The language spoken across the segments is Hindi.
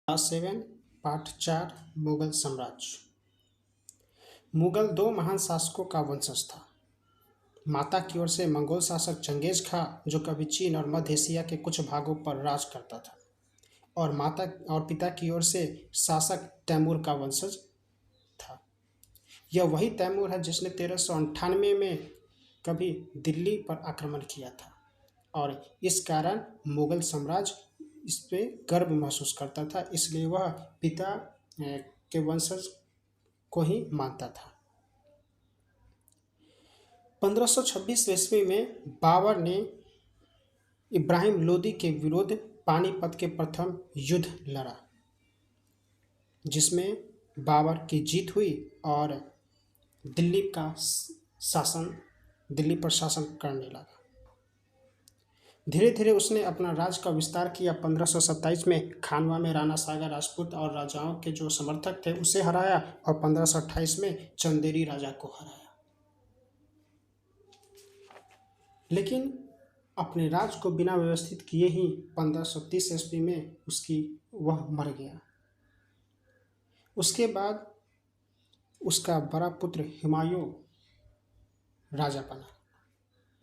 क्लास 7 पाठ 4 मुगल साम्राज्य। मुगल दो महान शासकों का वंशज था। माता की ओर से मंगोल शासक चंगेज खां, जो कभी चीन और मध्य एशिया के कुछ भागों पर राज करता था, और माता और पिता की ओर से शासक तैमूर का वंशज था। यह वही तैमूर है जिसने 1398 में कभी दिल्ली पर आक्रमण किया था, और इस कारण मुगल साम्राज्य इस पे गर्व महसूस करता था, इसलिए वह पिता के वंशज को ही मानता था। 1526 ईस्वी में बाबर ने इब्राहिम लोदी के विरुद्ध पानीपत के प्रथम युद्ध लड़ा, जिसमें बाबर की जीत हुई और दिल्ली पर शासन करने लगा। धीरे धीरे उसने अपना राज्य का विस्तार किया। 1527 में खानवा में राणा सागर राजपूत और राजाओं के जो समर्थक थे उसे हराया, और 1528 में चंदेरी राजा को हराया। लेकिन अपने राज्य को बिना व्यवस्थित किए ही 1530 ईस्वी में वह मर गया। उसके बाद उसका बड़ा पुत्र हुमायूं राजा बना।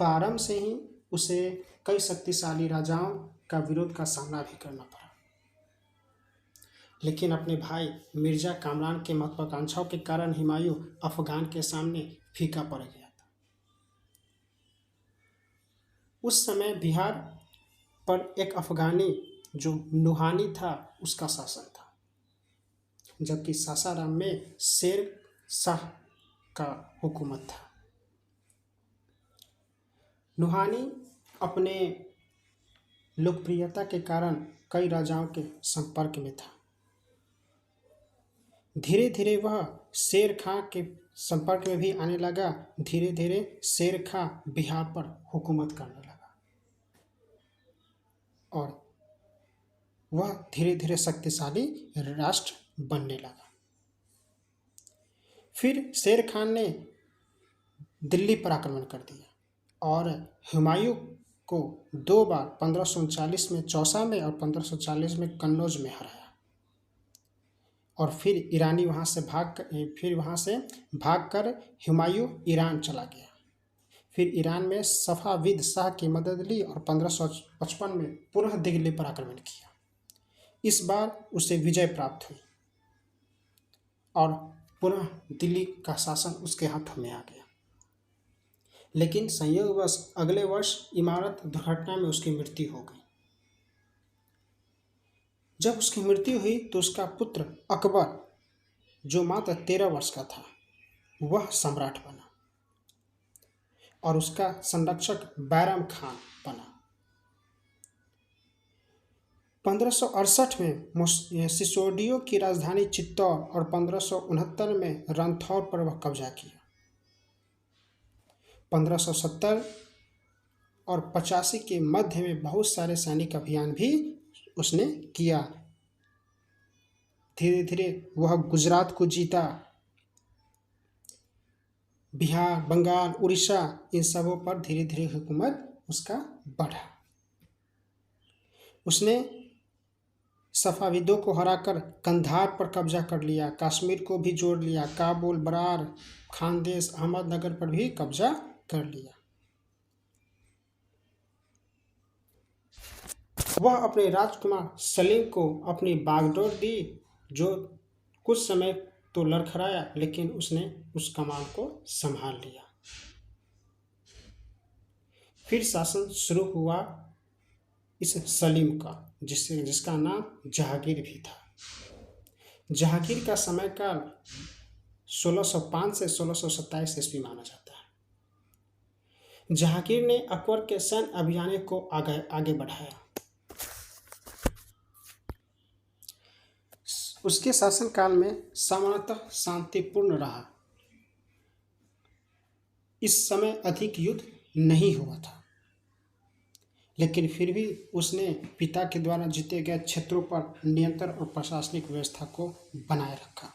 प्रारंभ से ही उसे कई शक्तिशाली राजाओं का विरोध का सामना भी करना पड़ा, लेकिन अपने भाई मिर्जा कामरान के महत्वाकांक्षाओं के कारण हुमायूं अफगान के सामने फीका पड़ गया था। उस समय बिहार पर एक अफगानी जो नुहानी था उसका शासन था, जबकि सासाराम में शेर शाह का हुकूमत था। नुहानी अपने लोकप्रियता के कारण कई राजाओं के संपर्क में था। धीरे धीरे वह शेर खां के संपर्क में भी आने लगा। धीरे धीरे शेर खां बिहार पर हुकूमत करने लगा, और वह धीरे धीरे शक्तिशाली राष्ट्र बनने लगा। फिर शेर खान ने दिल्ली पर आक्रमण कर दिया और हुमायूं को दो बार 1539 में चौसा में और 1540 में कन्नौज में हराया, और फिर वहाँ से भागकर हुमायूं ईरान चला गया। फिर ईरान में सफ़ाविद शाह की मदद ली और 1555 में पुनः दिल्ली पर आक्रमण किया। इस बार उसे विजय प्राप्त हुई और पुनः दिल्ली का शासन उसके हाथों में आ गया। लेकिन संयोगवश अगले वर्ष इमारत दुर्घटना में उसकी मृत्यु हो गई। जब उसकी मृत्यु हुई तो उसका पुत्र अकबर, जो मात्र 13 वर्ष का था, वह सम्राट बना, और उसका संरक्षक बैरम खान बना। 1568 में सिसोदियों की राजधानी चित्तौड़ और 1569 में रणथौर पर वह कब्जा किया। 1570 और 85 के मध्य में बहुत सारे सैनिक अभियान भी उसने किया। धीरे धीरे वह गुजरात को जीता, बिहार, बंगाल, उड़ीसा, इन सबों पर धीरे धीरे हुकूमत उसका बढ़ा। उसने सफ़ाविदों को हराकर कंधार पर कब्जा कर लिया, कश्मीर को भी जोड़ लिया, काबुल, बरार, खानदेश, अहमदनगर पर भी कब्जा कर लिया। वह अपने राजकुमार सलीम को अपनी बागडोर दी, जो कुछ समय तो लड़खड़ाया, लेकिन उसने उस कमान को संभाल लिया। फिर शासन शुरू हुआ इस सलीम का, जिसका नाम जहांगीर भी था। जहांगीर का समय काल 1605 से 1627 ईस्वी माना जाता है। जहांगीर ने अकबर के सैन्य अभियान को आगे बढ़ाया। उसके शासनकाल में सामान्यतः शांतिपूर्ण रहा। इस समय अधिक युद्ध नहीं हुआ था, लेकिन फिर भी उसने पिता के द्वारा जीते गए क्षेत्रों पर नियंत्रण और प्रशासनिक व्यवस्था को बनाए रखा।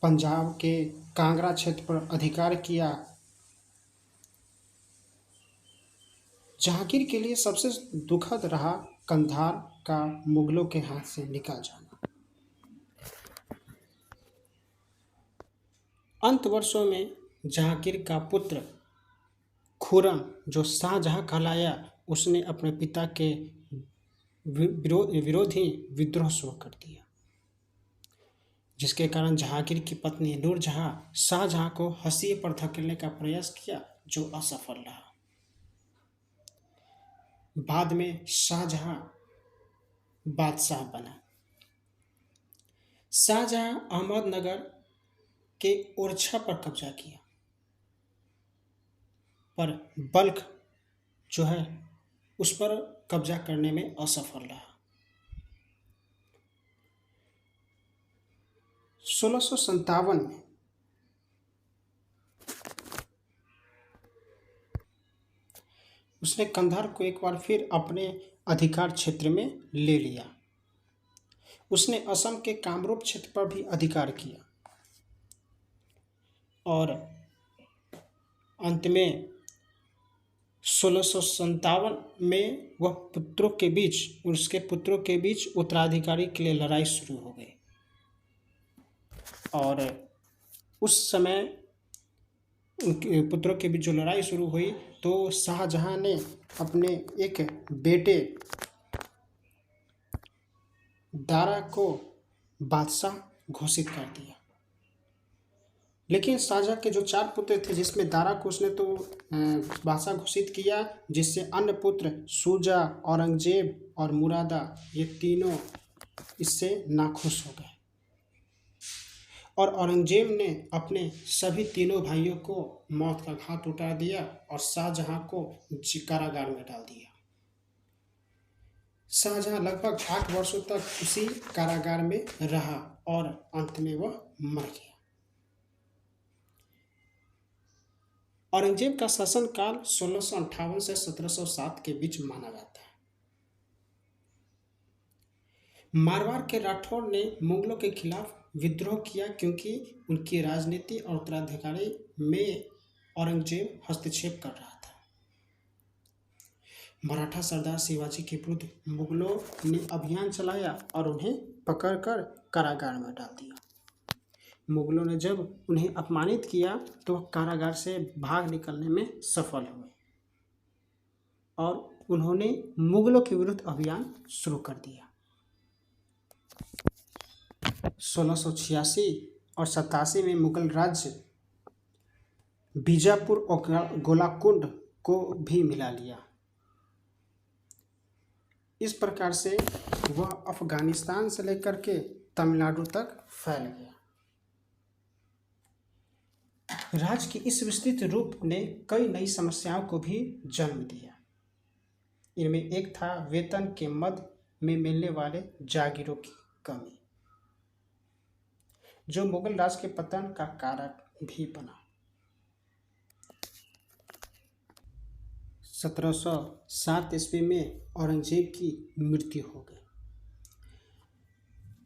पंजाब के कांगड़ा क्षेत्र पर अधिकार किया। जहांगीर के लिए सबसे दुखद रहा कंधार का मुगलों के हाथ से निकल जाना। अंत वर्षों में जहांगीर का पुत्र खुर्रम, जो शाहजहां कहलाया, उसने अपने पिता के विरोध ही विद्रोह शुरू कर दिया, जिसके कारण जहांगीर की पत्नी नूरजहां शाहजहां को हंसिए पर धकेलने का प्रयास किया, जो असफल रहा। बाद में शाहजहां बादशाह बना। शाहजहां अहमदनगर के ओरछा पर कब्जा किया, पर बल्ख जो है उस पर कब्जा करने में असफल रहा। 1657 में उसने कंधार को एक बार फिर अपने अधिकार क्षेत्र में ले लिया। उसने असम के कामरूप क्षेत्र पर भी अधिकार किया और अंत में 1657 में वह उसके पुत्रों के बीच उत्तराधिकारी के लिए लड़ाई शुरू हो गई और उस समय उनके पुत्रों के बीच जो लड़ाई शुरू हुई तो शाहजहां ने अपने एक बेटे दारा को बादशाह घोषित कर दिया। लेकिन शाहजहां के जो 4 पुत्र थे, जिसमें दारा को उसने तो बादशाह घोषित किया, जिससे अन्य पुत्र शुजा, औरंगजेब और मुरादा, ये तीनों इससे नाखुश हो गए और औरंगजेब ने अपने सभी तीनों भाइयों को मौत का घाट उतार दिया और शाहजहां को कारागार में डाल दिया। शाहजहां लगभग 8 वर्षों तक उसी कारागार में रहा और अंत में वह मर गया। औरंगजेब का शासनकाल 1658 से 1707 के बीच माना जाता है। मारवाड़ के राठौर ने मुगलों के खिलाफ विद्रोह किया क्योंकि उनकी राजनीति और उत्तराधिकारी में औरंगजेब हस्तक्षेप कर रहा था। मराठा सरदार शिवाजी के विरुद्ध मुगलों ने अभियान चलाया और उन्हें पकड़कर कारागार में डाल दिया। मुगलों ने जब उन्हें अपमानित किया तो वह कारागार से भाग निकलने में सफल हुए और उन्होंने मुगलों के विरुद्ध अभियान शुरू कर दिया। 1686 और 87 में मुगल राज्य बीजापुर और गोलाकुंड को भी मिला लिया। इस प्रकार से वह अफगानिस्तान से लेकर के तमिलनाडु तक फैल गया। राज्य की इस विस्तृत रूप ने कई नई समस्याओं को भी जन्म दिया। इनमें एक था वेतन के मद में मिलने वाले जागीरों की कमी, जो मुगल राज के पतन का कारक भी बना। 1707 ईस्वी में औरंगजेब की मृत्यु हो गई।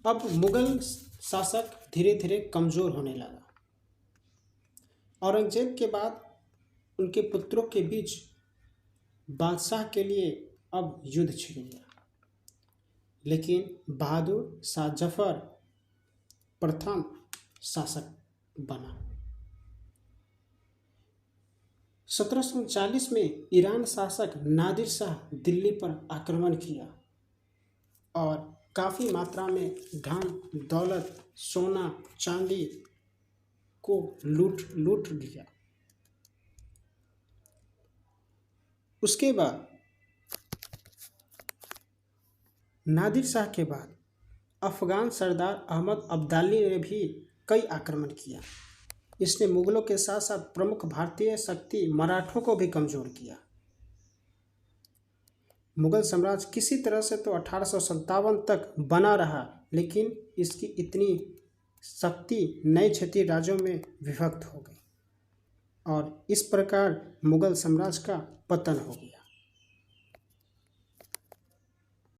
अब मुगल शासक धीरे धीरे कमजोर होने लगा। औरंगजेब के बाद उनके पुत्रों के बीच बादशाह के लिए अब युद्ध छिड़ गया, लेकिन बहादुर शाह जफर प्रथम शासक बना। 1739 में ईरान शासक नादिर शाह दिल्ली पर आक्रमण किया और काफ़ी मात्रा में धन दौलत, सोना चांदी को लूट लिया। उसके बाद नादिर शाह के बाद अफगान सरदार अहमद अब्दाली ने भी कई आक्रमण किया। इसने मुगलों के साथ साथ प्रमुख भारतीय शक्ति मराठों को भी कमजोर किया। मुगल साम्राज्य किसी तरह से तो 1857 तक बना रहा, लेकिन इसकी इतनी शक्ति नए क्षेत्रीय राज्यों में विभक्त हो गई और इस प्रकार मुगल साम्राज्य का पतन हो गया।